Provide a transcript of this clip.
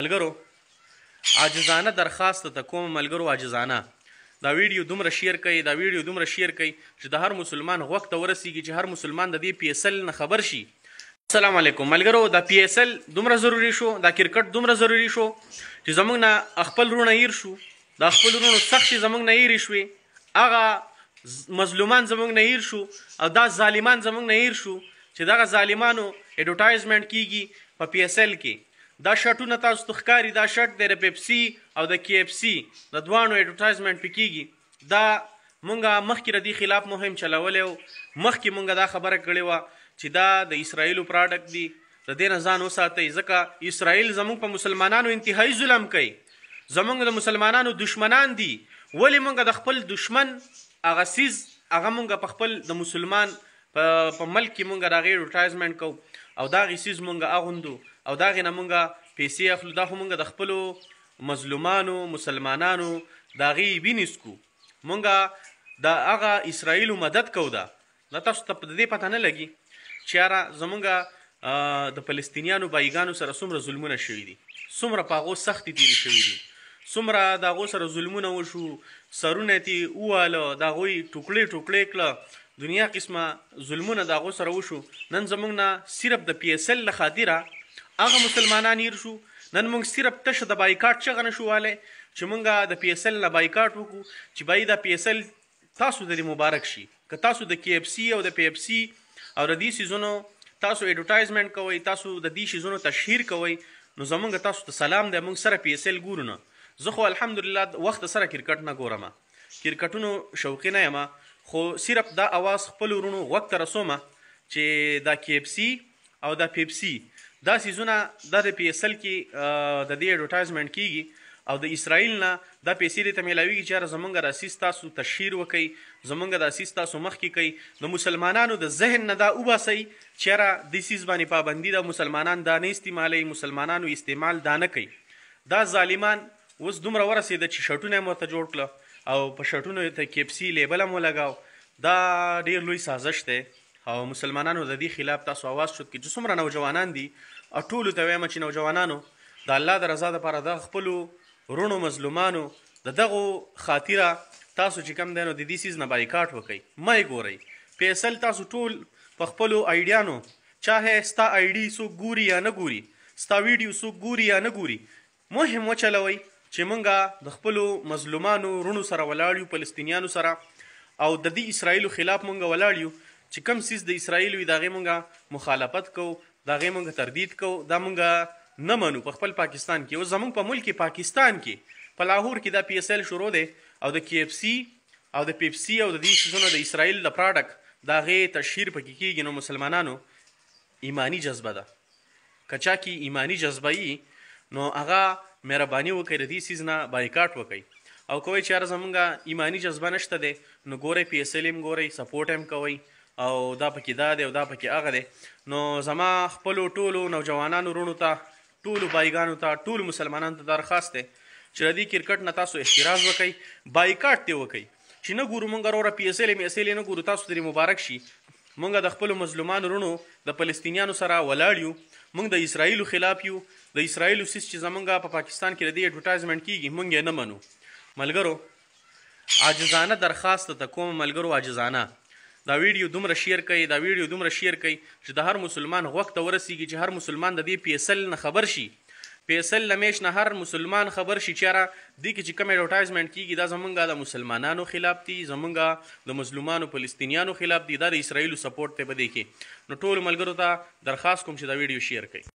ملګرو عاجزانه درخواست ته کوم ملګرو عاجزانه دا ویډیو دومره شیر کړئ چې د هر مسلمان غوږ ته ورسیږي چې هر مسلمان د دې PSL نه خبر شي. السلام علیکم ملګرو، دا PSL دومره ضروری شو، دا کرکټ دومره ضروری شو چې زموږ نه خپل وروڼه هیر شو، دا خپل وروڼو سختې زموږ نه هیرې شوې، هغه مظلومان زموږ نه هیر شو او دا ظالمان زموږ نه هیر شو چې دغه ظالمانو اډورټایزمنټ کیږي په PSL کې. دا شرټونه تاسو ته ښکاري، دا شرټ دی د پیپسي او د KFC د دواړو اډورټایزمنټ پې کیږي. دا مونږه مخکې د دې خلاف مهم چلولی و، مخکې مونږه دا خبره کړې وه چې دا د اسرائیلو پراډکټ دی، د دې نه ځان وساتئ ځکه اسرائیل زموږ په مسلمانانو انتهایي ظلم کوي، زموږ د مسلمانانو دشمنان دي. ولې مونږه د خپل دشمن هغه څیز هغه مونږه په خپل د مسلمان په ملک کې مونږه د هغې اډورټایزمنټ کوو او د هغې څیز مونږه اغوندو او د هغې نه مونږه پیسې اخلو. دا خو مونږه د خپلو مظلومانو مسلمانانو د هغې وینې څکو، مونږه د هغه اسرائیلو مدد کوو. دا تاسو ته د دې پته نه لګي چې یاره زمونږه د فلسطینیانو بایګانو سره څومره ظلمونه شوي دي، څومره په هغو سختې تېرې شوي دي، څومره د هغو سره ظلمونه وشو، سرونه یې وواله، د هغوی ټوکړې ټوکړې کړه، دنیا قسمه ظلمونه د هغو سره وشو. نن زموږ نه صرف د PSL له خاطره هغه مسلمانان هیر شو. نن موږ صرف تشه د بایکاټ چغه نه شو والی چې موږ د PSL نه بایکاټ وکړو چې بای دا PSL تاسو د مبارک شي. که تاسو د KFC او د PFC او د دې څیزونو تاسو اډورټایزمنټ کوئ، تاسو د دې څیزونو تشهیر کوئ، نو زموږ تاسو ته سلام دی. موږ سره PSL ګورو نه. زه خو الحمدلله وخت سره کرکټ نه ګورم، کرکټونو شوقي نه یم، خو صرف دا اواز خپل ورونو غوږ ته رسومه چې دا KFC او دا پیپسي دا څیزونه دا د PSL کې د دې اډورټایزمنټ کیږي او د اسرائیل نه دا پیسې دې ته میلاویږي چې یاره زموږ د اسیس تاسو تشهیر وکئ، زموږ د اسیس تاسو مخکې کوئ، د مسلمانانو د ذهن نه دا وباسئ چې یاره دې څیز باندې پابندي ده، مسلمانان دا نه استعمالوي، مسلمانانو استعمال دا نه کوي. دا ظالمان اوس دومره ورسېده چې شرټونه یې ورته جوړ کړه او په شرټونو ته KFC لیبل هم ولګاو. دا ډېر لوی سازش دی او مسلمانانو د دې خلاف تاسو اواز چوت کړئ چې څومره نوجوانان دي. او ټولو ته وایم چې نوجوانانو د الله د رضا دپاره د خپلو وروڼو مظلومانو د دغو خاطره تاسو چې کوم دی نو د دې څیز نه بایکاټ وکئ، مه یې ګورئ. PSL تاسو ټول په خپلو آیډیانو چاهې ستا آیډي څوک ګوري یا نه ګوري، ستا ویډیو څوک ګوري یا نه ګوري، مهم وچلوئ چې مونږه د خپلو مظلومانو وروڼو سره ولاړ یو، فلسطینیانو سره او د دې اسرائیلو خلاف مونږه ولاړ یو چې کوم څیز د اسرائیلو وي د هغې مونږه مخالفت کوو، د هغې مونږه تردید کوو، دا مونږه نه منو. په خپل پاکستان کې اوس زموږ په ملک پاکستان کې په لاهور کې دا PSL شروع دی او د KFC او د پیپسي او د دې څیزونو د اسرائیل د پراډکټ د هغې تشهیر پکې کېږي. نو مسلمانانو ایماني جذبه ده، که چا کې ایماني جذبه وي نو هغه مهرباني وکړئ د دې څیز نه بایکاټ وکئ. او کوئ چې یاره زمونږه ایماني جذبه نشته دی نو ګورئ PSL هم ګورئ، سپورټ هم کوئ او دا پکې دا دی او دا پکې هغه دی. نو زما خپلو ټولو نوجوانانو وروڼو ته، ټولو بایګانو ته، ټولو مسلمانانو ته درخواست دی چې د دې کرکټ نه تاسو احتراز وکئ، بایکاټ دې وکئ چې نه ګورو مونږ وروره PSL یې نه ګورو، تاسو ترې مبارک شي. مونږ د خپلو مظلومانو وروڼو د فلسطینیانو سره ولاړ یو، مونږ د اسرائیلو خلاف یو، د اسرائیلو څیز چې زمونږ په پاکستان کې د دې اډورټایزمنټ کیږي مونږ یې نه منو. ملګرو عاجزانه درخواست ته کوم ملګرو عاجزانه دا ویډیو دومره شیر کړئ چې د هر مسلمان غوږ ته ورسیږي، چې هر مسلمان د دې PSL نه خبر شي، PSL لمیش نه هر مسلمان خبر شي چې یاره دې کې چې کوم اډورټایزمنټ کیږي دا زمونږ د مسلمانانو خلاف دي، زمونږ د مظلومانو فلسطینیانو خلاف دي، دا د اسرائیلو سپورټ دی په دې کې. نو ټولو ملګرو ته درخواست کوم چې دا ویډیو شیر کړئ.